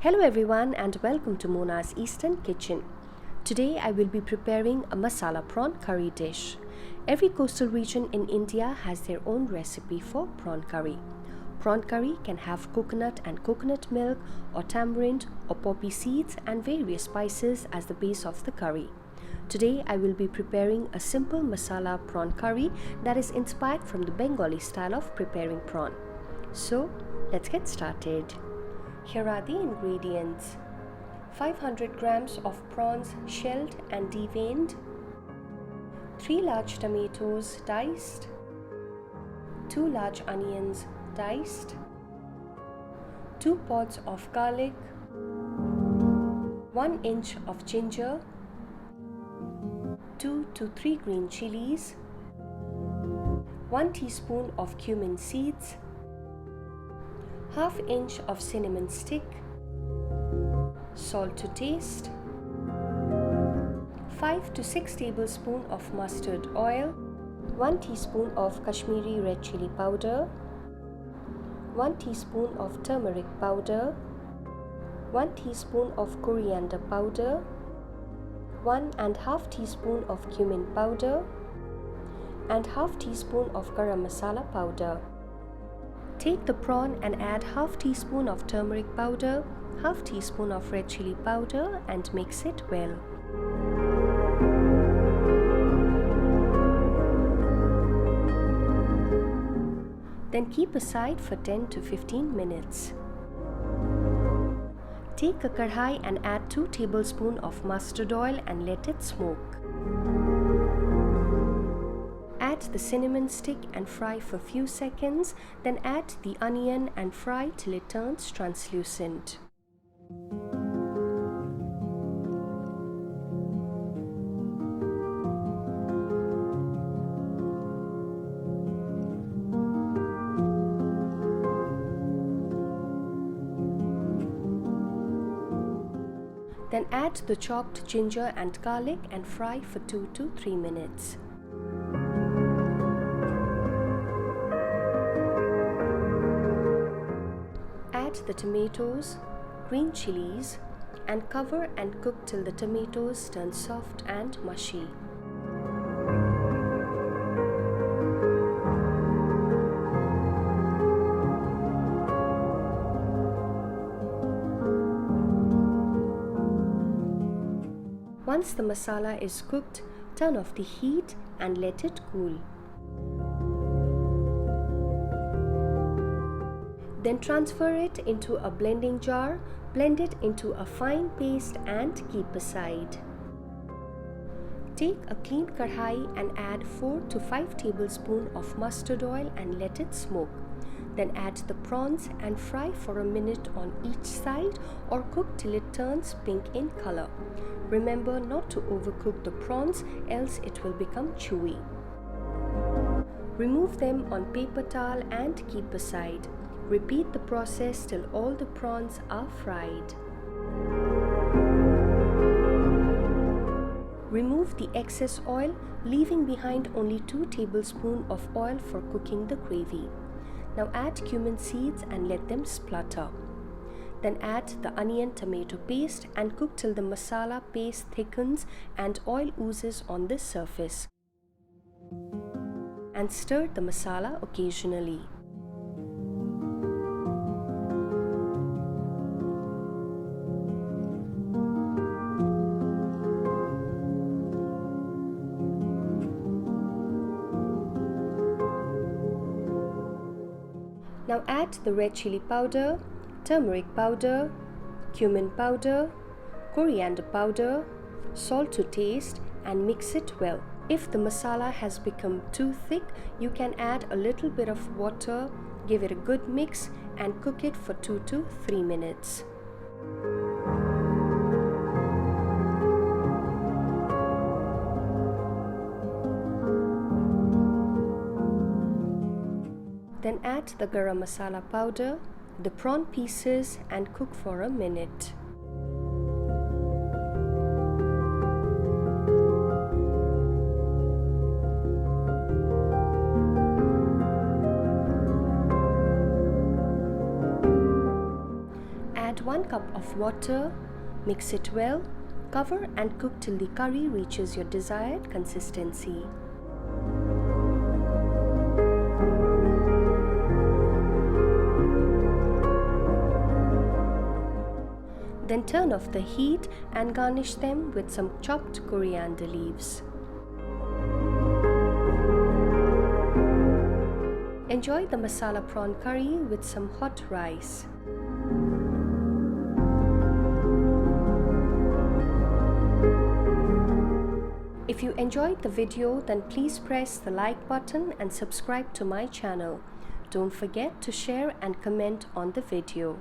Hello everyone and welcome to Mona's Eastern Kitchen. Today I will be preparing a masala prawn curry dish. Every coastal region in India has their own recipe for prawn curry. Prawn curry can have coconut and coconut milk or tamarind or poppy seeds and various spices as the base of the curry. Today I will be preparing a simple masala prawn curry that is inspired from the Bengali style of preparing prawn. So let's get started. Here are the ingredients: 500 grams of prawns shelled and deveined, 3 large tomatoes diced, 2 large onions diced, 2 pods of garlic, 1 inch of ginger, 2 to 3 green chilies, 1 teaspoon of cumin seeds, ½ inch of cinnamon stick, salt to taste, 5 to 6 tablespoons of mustard oil, 1 teaspoon of Kashmiri red chili powder, 1 teaspoon of turmeric powder, 1 teaspoon of coriander powder, 1½ teaspoon of cumin powder, and ½ teaspoon of garam masala powder. Take the prawn and add ½ teaspoon of turmeric powder, ½ teaspoon of red chili powder and mix it well. Then keep aside for 10 to 15 minutes. Take a kadhai and add 2 tablespoons of mustard oil and let it smoke. Add the cinnamon stick and fry for a few seconds, then add the onion and fry till it turns translucent. Then add the chopped ginger and garlic and fry for 2 to 3 minutes. Add the tomatoes, green chilies, and cover and cook till the tomatoes turn soft and mushy. Once the masala is cooked, turn off the heat and let it cool. Then transfer it into a blending jar, blend it into a fine paste and keep aside. Take a clean kadhai and add 4 to 5 tablespoons of mustard oil and let it smoke. Then add the prawns and fry for a minute on each side or cook till it turns pink in color. Remember not to overcook the prawns, else it will become chewy. Remove them on paper towel and keep aside. Repeat the process till all the prawns are fried. Remove the excess oil, leaving behind only 2 tablespoons of oil for cooking the gravy. Now add cumin seeds and let them splutter. Then add the onion tomato paste and cook till the masala paste thickens and oil oozes on the surface. And stir the masala occasionally. Now add the red chili powder, turmeric powder, cumin powder, coriander powder, salt to taste and mix it well. If the masala has become too thick, you can add a little bit of water, give it a good mix and cook it for 2 to 3 minutes. Then add the garam masala powder, the prawn pieces and cook for a minute. 1 cup of water, mix it well, cover and cook till the curry reaches your desired consistency. Then turn off the heat and garnish them with some chopped coriander leaves. Enjoy the masala prawn curry with some hot rice. If you enjoyed the video, then please press the like button and subscribe to my channel. Don't forget to share and comment on the video.